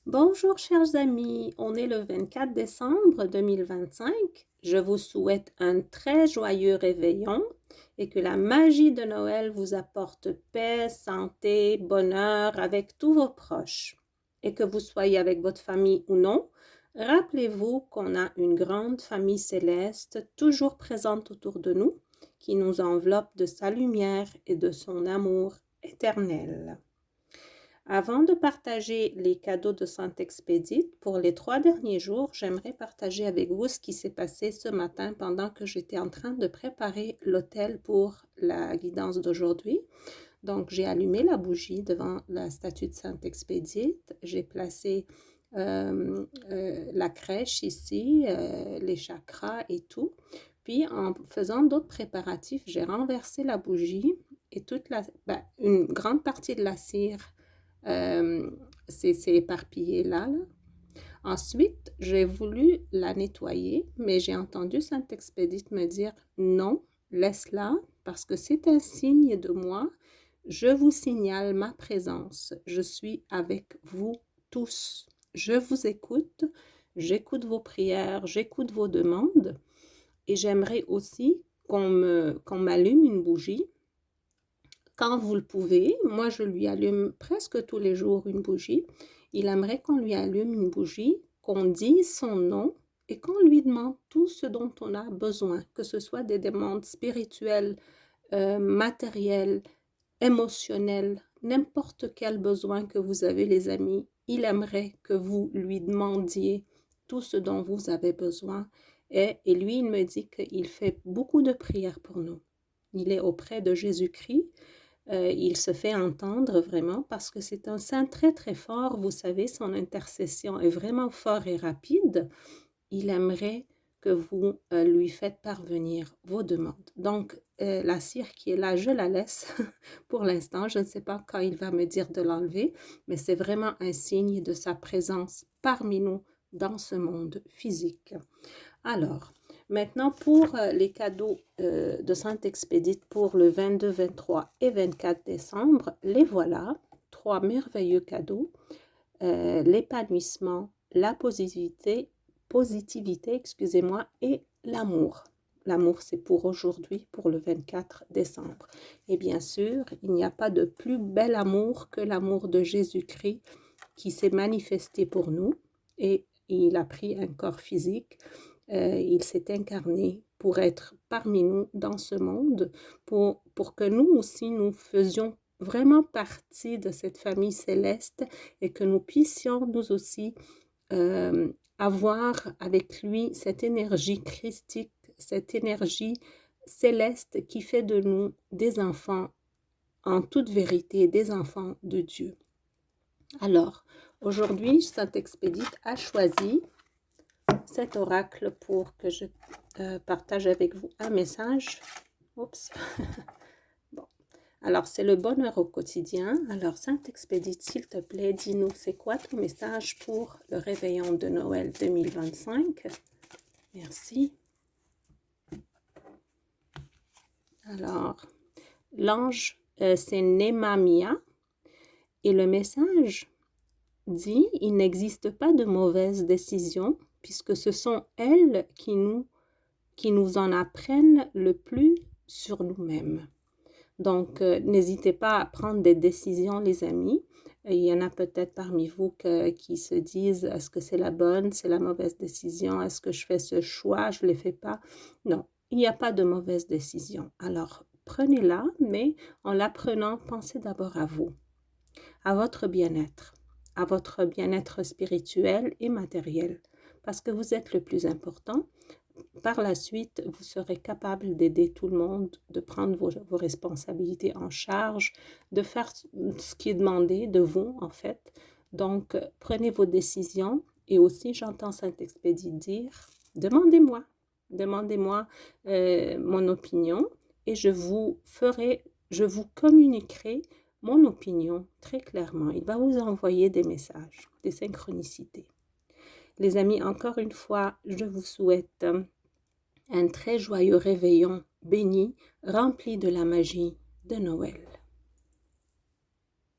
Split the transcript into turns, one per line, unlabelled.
Bonjour chers amis, on est le 24 décembre 2025. Je vous souhaite un très joyeux réveillon et que la magie de Noël vous apporte paix, santé, bonheur avec tous vos proches. Et que vous soyez avec votre famille ou non, rappelez-vous qu'on a une grande famille céleste toujours présente autour de nous qui nous enveloppe de sa lumière et de son amour éternel. Avant de partager les cadeaux de Saint-Expédite, pour les 3 derniers jours, j'aimerais partager avec vous ce qui s'est passé ce matin pendant que j'étais en train de préparer l'autel pour la guidance d'aujourd'hui. Donc, j'ai allumé la bougie devant la statue de Saint-Expédite. J'ai placé la crèche ici, les chakras et tout. Puis, en faisant d'autres préparatifs, j'ai renversé la bougie et une grande partie de la cire s'est éparpillé là. Ensuite, j'ai voulu la nettoyer, mais j'ai entendu Saint-Expédite me dire non, laisse-la parce que c'est un signe de moi. Je vous signale ma présence. Je suis avec vous tous. Je vous écoute. J'écoute vos prières, j'écoute vos demandes et j'aimerais aussi qu'on m'allume une bougie quand vous le pouvez. Moi, je lui allume presque tous les jours une bougie. Il aimerait qu'on lui allume une bougie, qu'on dise son nom et qu'on lui demande tout ce dont on a besoin, que ce soit des demandes spirituelles, matérielles, émotionnelles, n'importe quel besoin que vous avez, les amis. Il aimerait que vous lui demandiez tout ce dont vous avez besoin. Et lui, il me dit qu'il fait beaucoup de prières pour nous. Il est auprès de Jésus-Christ. Il se fait entendre vraiment parce que c'est un saint très très fort. Vous savez, son intercession est vraiment fort et rapide. Il aimerait que vous lui faites parvenir vos demandes. Donc, la cire qui est là, je la laisse pour l'instant. Je ne sais pas quand il va me dire de l'enlever, mais c'est vraiment un signe de sa présence parmi nous dans ce monde physique. Alors, maintenant pour les cadeaux de Saint-Expédite pour le 22, 23 et 24 décembre, les voilà, 3 merveilleux cadeaux, l'épanouissement, la positivité, excusez-moi, et l'amour. L'amour, c'est pour aujourd'hui, pour le 24 décembre. Et bien sûr, il n'y a pas de plus bel amour que l'amour de Jésus-Christ qui s'est manifesté pour nous et il a pris un corps physique. Il s'est incarné pour être parmi nous dans ce monde, pour que nous aussi, nous faisions vraiment partie de cette famille céleste et que nous puissions nous aussi avoir avec lui cette énergie christique, cette énergie céleste qui fait de nous des enfants en toute vérité, des enfants de Dieu. Alors, aujourd'hui, Saint-Expédite a choisi cet oracle pour que je partage avec vous un message. Oups. Bon. Alors, c'est le bonheur au quotidien. Alors, Saint-Expédite, s'il te plaît, dis-nous, c'est quoi ton message pour le réveillon de Noël 2025? Merci. Alors, l'ange, c'est Némamia. Et le message dit, il n'existe pas de mauvaise décision puisque ce sont elles qui nous en apprennent le plus sur nous-mêmes. Donc, n'hésitez pas à prendre des décisions, les amis. Il y en a peut-être parmi vous qui se disent, est-ce que c'est la bonne, c'est la mauvaise décision, est-ce que je fais ce choix, je ne le fais pas? Non, il n'y a pas de mauvaise décision. Alors, prenez-la, mais en la prenant, pensez d'abord à vous, à votre bien-être spirituel et matériel, parce que vous êtes le plus important. Par la suite, vous serez capable d'aider tout le monde, de prendre vos responsabilités en charge, de faire ce qui est demandé de vous, en fait. Donc, prenez vos décisions et aussi, j'entends Saint-Expédite dire, demandez-moi mon opinion et je vous communiquerai mon opinion très clairement. Il va vous envoyer des messages, des synchronicités. Les amis, encore une fois, je vous souhaite un très joyeux réveillon béni, rempli de la magie de Noël.